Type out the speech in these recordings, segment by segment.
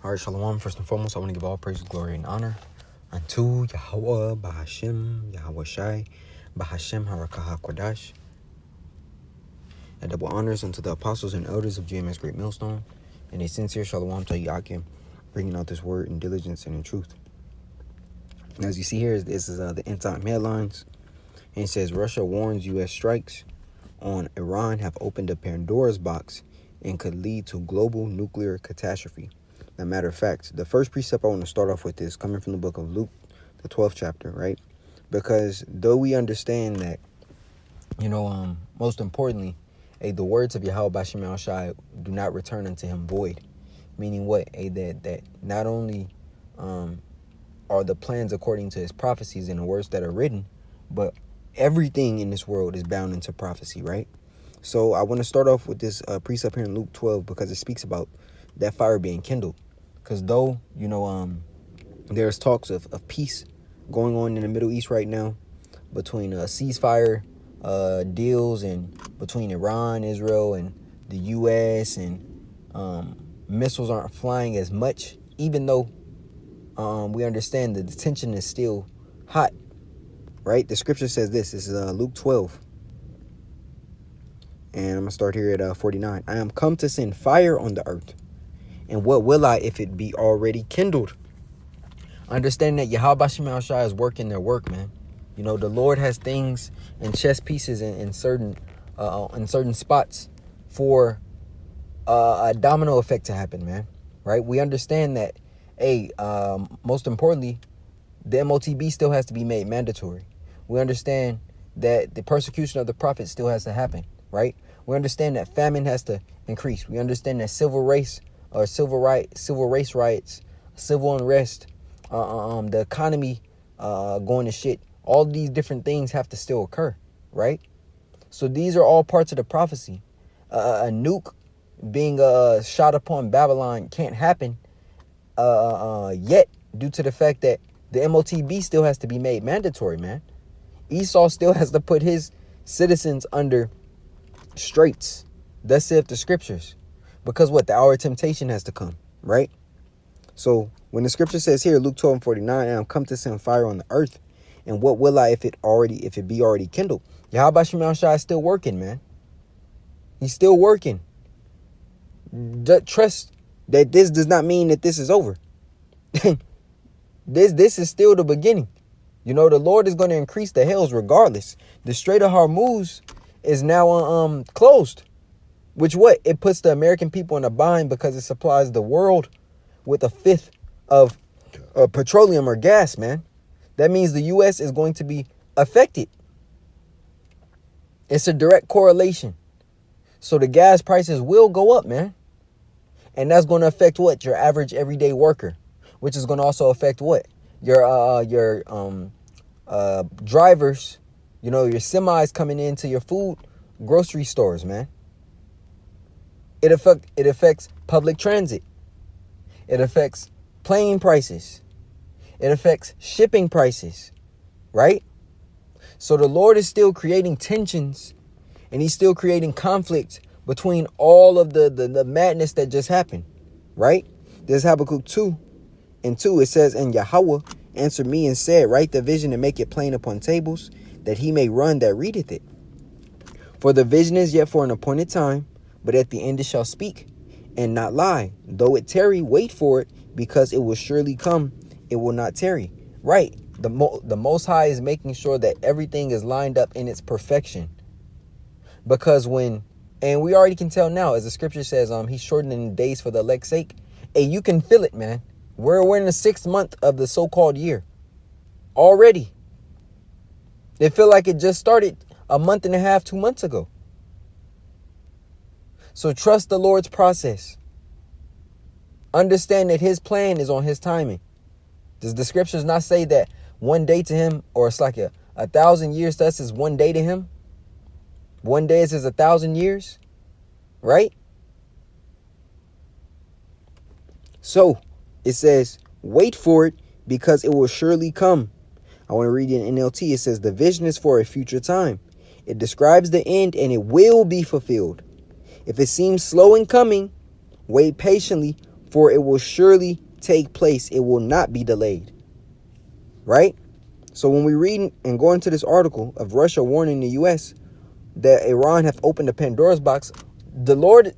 All right, Shalom. First and foremost, I want to give all praise, glory, and honor unto Yahweh, Bahashem, Yahweh Shai, Bahashem, Harakah HaKodash. And double honors unto the apostles and elders of GMS Great Millstone, and a sincere Shalom to Yakim, bringing out this word in diligence and in truth. And as you see here, this is the end time headlines. And it says, Russia warns U.S. strikes on Iran have opened a Pandora's box and could lead to global nuclear catastrophe. Now, matter of fact, the first precept I want to start off with is coming from the book of Luke, the 12th chapter, right? Because though we understand that, most importantly, the words of Yahweh Bashem El Shai do not return unto him void. Meaning what? That not only are the plans according to his prophecies and the words that are written, but everything in this world is bound into prophecy, right? So I want to start off with this precept here in Luke 12 because it speaks about that fire being kindled. Because though, there's talks of peace going on in the Middle East right now between ceasefire deals and between Iran, Israel, and the U.S. and missiles aren't flying as much, even though we understand that the tension is still hot, right? The scripture says this. This is Luke 12. And I'm going to start here at 49. I am come to send fire on the earth. And what will I if it be already kindled? Understand that Yahweh Bashem El Shai is working their work, man. The Lord has things and chess pieces in certain spots for a domino effect to happen, man. Right? We understand that, most importantly, the MOTB still has to be made mandatory. We understand that the persecution of the prophets still has to happen, right? We understand that famine has to increase. We understand that civil race riots, civil unrest, the economy going to shit. All these different things have to still occur, right? So these are all parts of the prophecy. A nuke being shot upon Babylon can't happen yet due to the fact that the MOTB still has to be made mandatory, man. Esau still has to put his citizens under straits. Thus saith the scriptures. Because what? The hour of temptation has to come, right? So when the scripture says here, Luke 12:49, I am come to send fire on the earth. And what will I if it be already kindled? Yahweh Bashem El Shai is still working, man. He's still working. Trust that this does not mean that this is over. This is still the beginning. The Lord is going to increase the hells regardless. The Strait of Hormuz is now closed. Which what? It puts the American people in a bind because it supplies the world with 1/5 of petroleum or gas, man. That means the U.S. is going to be affected. It's a direct correlation. So the gas prices will go up, man. And that's going to affect what? Your average everyday worker. Which is going to also affect what? Your drivers, your semis coming into your food grocery stores, man. It affects public transit. It affects plane prices. It affects shipping prices, right? So the Lord is still creating tensions and he's still creating conflict between all of the madness that just happened, right? There's Habakkuk 2:2. It says, and Yahweh answered me and said, write the vision and make it plain upon tables, that he may run that readeth it. For the vision is yet for an appointed time, but at the end it shall speak and not lie. Though it tarry, wait for it, because it will surely come. It will not tarry. Right. The Most High is making sure that everything is lined up in its perfection. Because and we already can tell now, as the scripture says, he's shortening the days for the elect's sake. Hey, you can feel it, man. We're in the 6th month of the so-called year. Already. It feel like it just started a month and a half, 2 months ago. So trust the Lord's process. Understand that his plan is on his timing. Does the scriptures not say that one day to him, or it's like 1,000 years to us is one day to him? One day is 1,000 years, right? So it says, wait for it because it will surely come. I want to read it in NLT. It says, the vision is for a future time. It describes the end and it will be fulfilled. If it seems slow in coming, wait patiently For it will surely take place. It will not be delayed. Right? So when we read and go into this article of Russia warning the U.S. that Iran have opened the Pandora's box, the Lord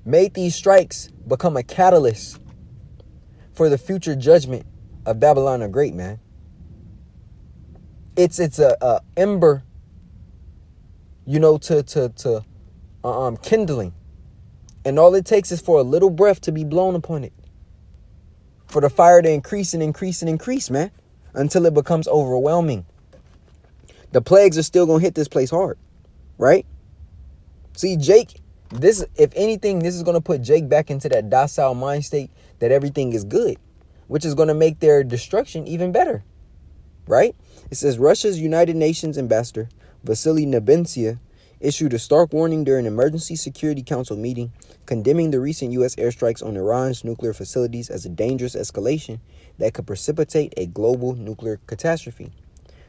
made these strikes become a catalyst for the future judgment of Babylon the Great, man. It's a ember, to kindling. And all it takes is for a little breath to be blown upon it. For the fire to increase and increase and increase, man, until it becomes overwhelming. The plagues are still going to hit this place hard, right? See, Jake, if anything, this is going to put Jake back into that docile mind state that everything is good, which is going to make their destruction even better, right? It says Russia's United Nations ambassador, Vasily Nebenzia, issued a stark warning during an Emergency Security Council meeting, condemning the recent U.S. airstrikes on Iran's nuclear facilities as a dangerous escalation that could precipitate a global nuclear catastrophe.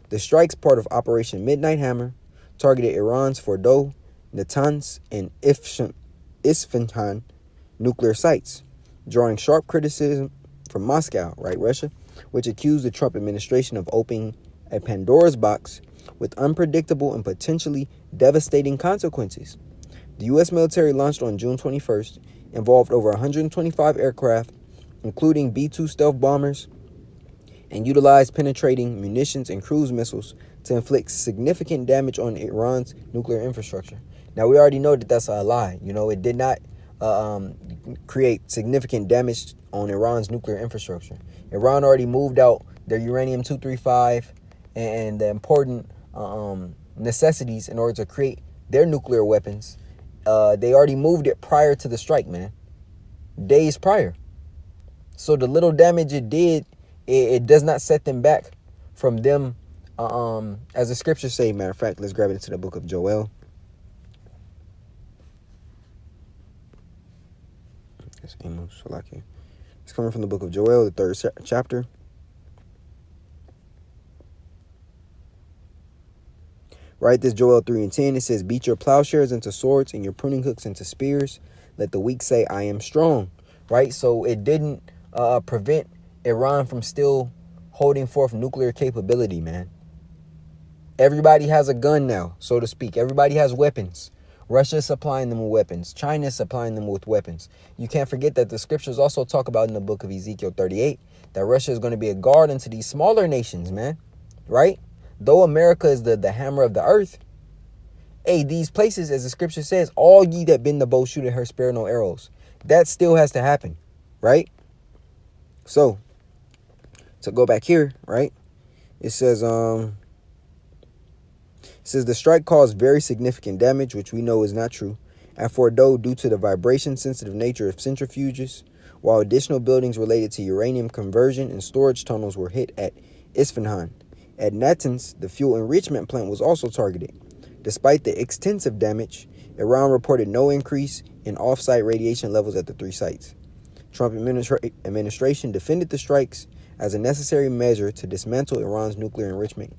The strikes, part of Operation Midnight Hammer, targeted Iran's Fordow, Natanz, and Isfahan nuclear sites, drawing sharp criticism from Moscow, right, Russia, which accused the Trump administration of opening a Pandora's box with unpredictable and potentially devastating consequences. The U.S. military launched on June 21st, involved over 125 aircraft, including B-2 stealth bombers, and utilized penetrating munitions and cruise missiles to inflict significant damage on Iran's nuclear infrastructure. Now, we already know that that's a lie. It did not create significant damage on Iran's nuclear infrastructure. Iran already moved out their uranium-235 and the important necessities in order to create their nuclear weapons. They already moved it prior to the strike, man. Days prior. So the little damage it did, it does not set them back from them, as the scriptures say. Matter of fact, let's grab it into the book of Joel. It's coming from the book of Joel, the 3rd chapter. Right, this Joel 3:10, it says, beat your plowshares into swords and your pruning hooks into spears. Let the weak say, I am strong. Right, so it didn't prevent Iran from still holding forth nuclear capability, man. Everybody has a gun now, so to speak. Everybody has weapons. Russia is supplying them with weapons. China is supplying them with weapons. You can't forget that the scriptures also talk about in the book of Ezekiel 38 that Russia is going to be a guard unto these smaller nations, man. Right? Though America is the hammer of the earth, hey, these places, as the scripture says, all ye that bend the bow shoot at her, spare no arrows. That still has to happen, right? So, to go back here, right? It says, the strike caused very significant damage, which we know is not true, at Fordow due to the vibration-sensitive nature of centrifuges, while additional buildings related to uranium conversion and storage tunnels were hit at Isfahan. At Natanz, the fuel enrichment plant was also targeted. Despite the extensive damage, Iran reported no increase in off-site radiation levels at the 3 sites. Trump administration defended the strikes as a necessary measure to dismantle Iran's nuclear enrichment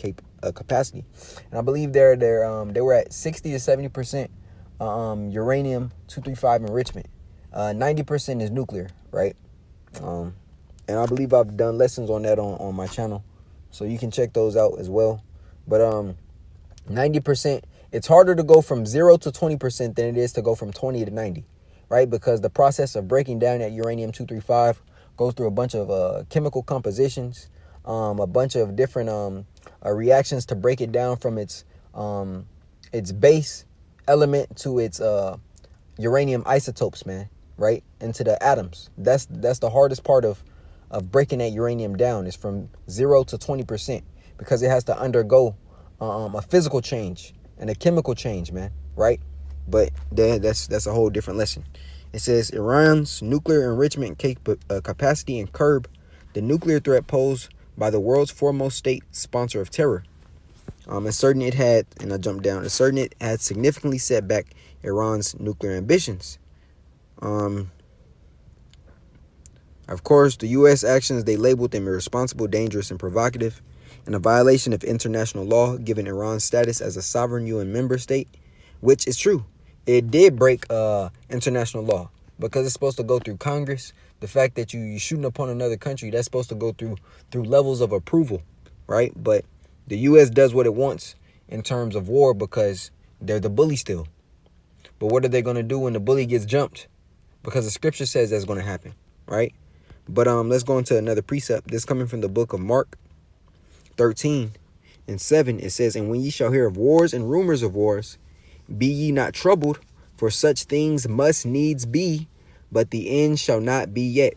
capacity. And I believe they were at 60 to 70% uranium-235 enrichment. 90% is nuclear, right? And I believe I've done lessons on that on my channel, so you can check those out as well. But 90%, it's harder to go from 0 to 20% than it is to go from 20 to 90, right? Because the process of breaking down that uranium-235 goes through a bunch of chemical compositions, a bunch of different reactions to break it down from its base element to its uranium isotopes, man, right? Into the atoms. That's the hardest part of breaking that uranium down, is from 0 to 20%, because it has to undergo a physical change and a chemical change, man, right? But that's a whole different lesson. It says Iran's nuclear enrichment capacity and curb the nuclear threat posed by the world's foremost state sponsor of terror. Asserting it had, and I jumped down, asserting it had significantly set back Iran's nuclear ambitions. Of course, the U.S. actions, they labeled them irresponsible, dangerous, and provocative, and a violation of international law, given Iran's status as a sovereign UN member state, which is true. It did break international law, because it's supposed to go through Congress The fact that you shooting upon another country, that's supposed to go through levels of approval, right? But the U.S. does what it wants in terms of war because they're the bully still. But what are they going to do when the bully gets jumped? Because the scripture says that's going to happen, right? But let's go into another precept. This coming from the book of Mark 13:7. It says, "And when ye shall hear of wars and rumors of wars, be ye not troubled, for such things must needs be, but the end shall not be yet."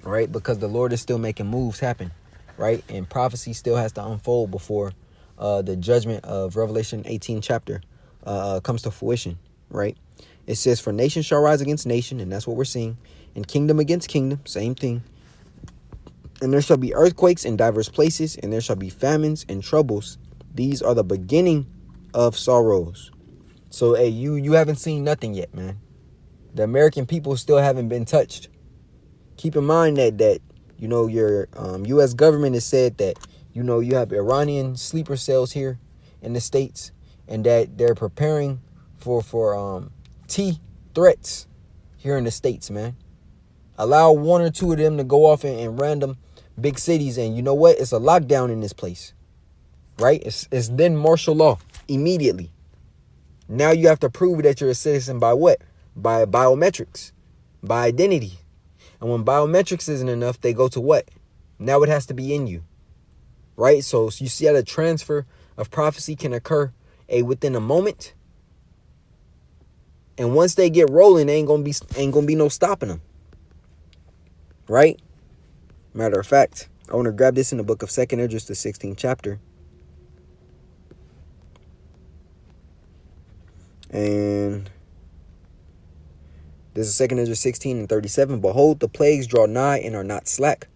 Right? Because the Lord is still making moves happen, right? And prophecy still has to unfold before the judgment of Revelation 18 chapter comes to fruition, right? It says, "For nation shall rise against nation," and that's what we're seeing, "and kingdom against kingdom," same thing. "And there shall be earthquakes in diverse places, and there shall be famines and troubles. These are the beginning of sorrows." So, hey, you haven't seen nothing yet, man. The American people still haven't been touched. Keep in mind that your U.S. government has said that, you have Iranian sleeper cells here in the States, and that they're preparing for T threats here in the States, man. Allow one or two of them to go off in random big cities, and you know what? It's a lockdown in this place, right? It's then martial law immediately. Now you have to prove that you're a citizen by what? By biometrics, by identity. And when biometrics isn't enough, they go to what? Now it has to be in you, right? So you see how the transfer of prophecy can occur within a moment. And once they get rolling, ain't gonna be no stopping them, right? Matter of fact, I want to grab this in the book of 2nd Esdras, the 16th chapter. And this is 2nd Esdras 16:37. "Behold, the plagues draw nigh and are not slack,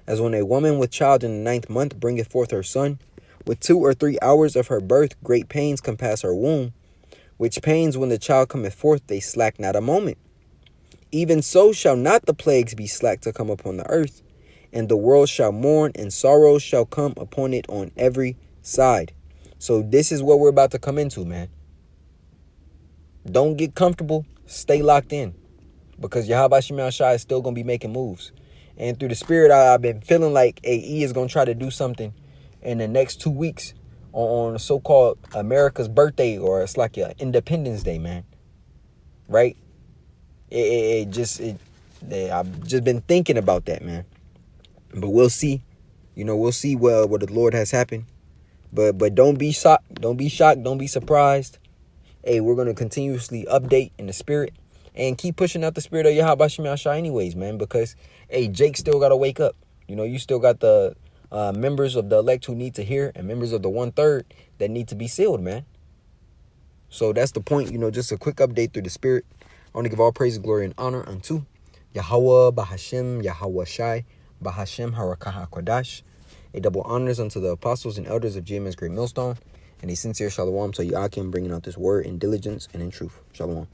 as when a woman with child in the 9th month bringeth forth her son. With 2 or 3 hours of her birth, great pains compass her womb, which pains when the child cometh forth, they slack not a moment. Even so shall not the plagues be slack to come upon the earth, and the world shall mourn, and sorrows shall come upon it on every side." So this is what we're about to come into, man. Don't get comfortable. Stay locked in. Because Yahweh Shema Shai is still going to be making moves. And through the spirit, I've been feeling like he is going to try to do something in the next 2 weeks on so-called America's birthday, or it's like Independence Day, man. Right? I've just been thinking about that, man. But we'll see. We'll see what the Lord has happened. But don't be shocked. Don't be shocked. Don't be surprised. Hey, we're going to continuously update in the spirit and keep pushing out the spirit of Yahweh Shema Shai anyways, man. Because, hey, Jake still got to wake up. You still got the members of the elect who need to hear, and members of the 1/3 that need to be sealed, man. So that's the point. Just a quick update through the spirit. I want to give all praise, glory, and honor unto Yahweh Bahashem, Yahweh Shai, Bahashem Harakah HaKodash. A double honors unto the apostles and elders of GMS Great Millstone. And a sincere shalom to Yakim, bringing out this word in diligence and in truth. Shalom.